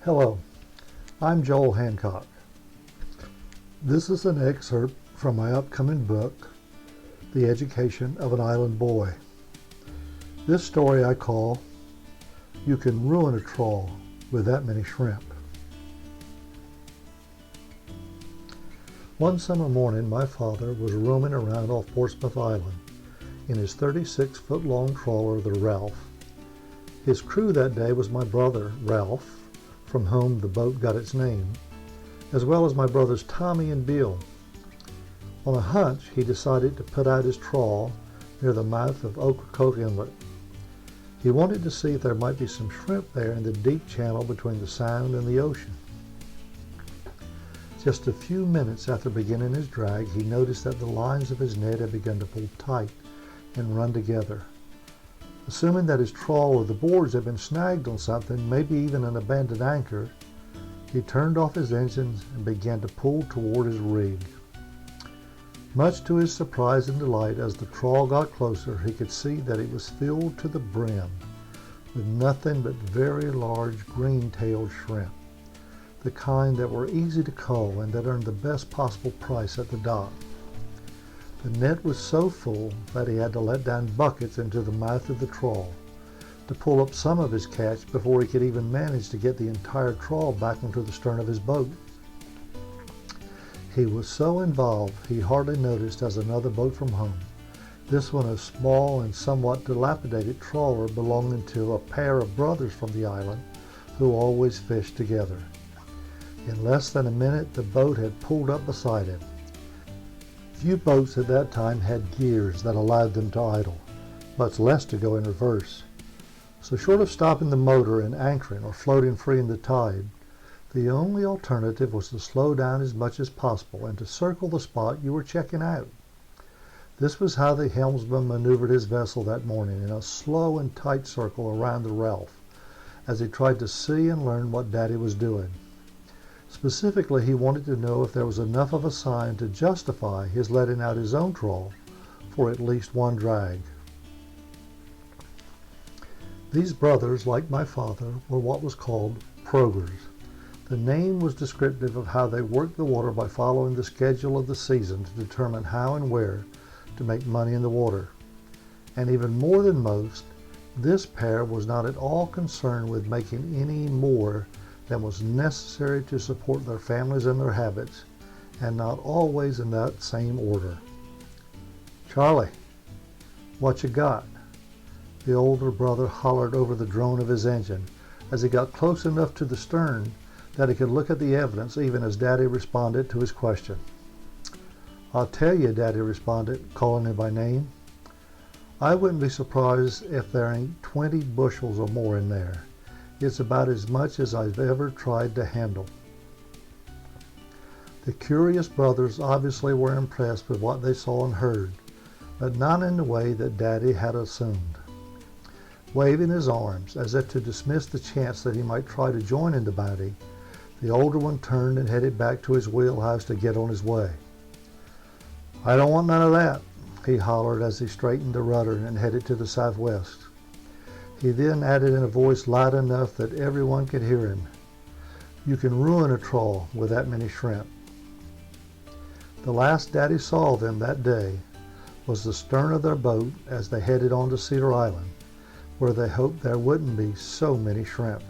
Hello, I'm Joel Hancock. This is an excerpt from my upcoming book, The Education of an Island Boy. This story I call, You Can Ruin a Trawl with That Many Shrimp. One summer morning, my father was roaming around off Portsmouth Island in his 36-foot-long trawler, the Ralph. His crew that day was my brother, Ralph, from whom the boat got its name, as well as my brothers Tommy and Bill. On a hunch, he decided to put out his trawl near the mouth of Ocracoke Inlet. He wanted to see if there might be some shrimp there in the deep channel between the Sound and the ocean. Just a few minutes after beginning his drag, he noticed that the lines of his net had begun to pull tight and run together. Assuming that his trawl or the boards had been snagged on something, maybe even an abandoned anchor, he turned off his engines and began to pull toward his rig. Much to his surprise and delight, as the trawl got closer, he could see that it was filled to the brim with nothing but very large green-tailed shrimp, the kind that were easy to cull and that earned the best possible price at the dock. The net was so full that he had to let down buckets into the mouth of the trawl to pull up some of his catch before he could even manage to get the entire trawl back onto the stern of his boat. He was so involved he hardly noticed as another boat from home, this one a small and somewhat dilapidated trawler belonging to a pair of brothers from the island who always fished together. In less than a minute, the boat had pulled up beside him. Few boats at that time had gears that allowed them to idle, much less to go in reverse. So short of stopping the motor and anchoring or floating free in the tide, the only alternative was to slow down as much as possible and to circle the spot you were checking out. This was how the helmsman maneuvered his vessel that morning, in a slow and tight circle around the Ralph, as he tried to see and learn what Daddy was doing. Specifically, he wanted to know if there was enough of a sign to justify his letting out his own trawl for at least one drag. These brothers, like my father, were what was called progrers. The name was descriptive of how they worked the water by following the schedule of the season to determine how and where to make money in the water. And even more than most, this pair was not at all concerned with making any more than was necessary to support their families and their habits, and not always in that same order. "Charlie, what you got?" the older brother hollered over the drone of his engine as he got close enough to the stern that he could look at the evidence even as Daddy responded to his question. "I'll tell you," Daddy responded, calling him by name. "I wouldn't be surprised if there ain't 20 bushels or more in there. It's about as much as I've ever tried to handle." The curious brothers obviously were impressed with what they saw and heard, but not in the way that Daddy had assumed. Waving his arms as if to dismiss the chance that he might try to join in the bounty, the older one turned and headed back to his wheelhouse to get on his way. "I don't want none of that," he hollered as he straightened the rudder and headed to the southwest. He then added in a voice loud enough that everyone could hear him, "You can ruin a trawl with that many shrimp." The last Daddy saw of them that day was the stern of their boat as they headed on to Cedar Island, where they hoped there wouldn't be so many shrimp.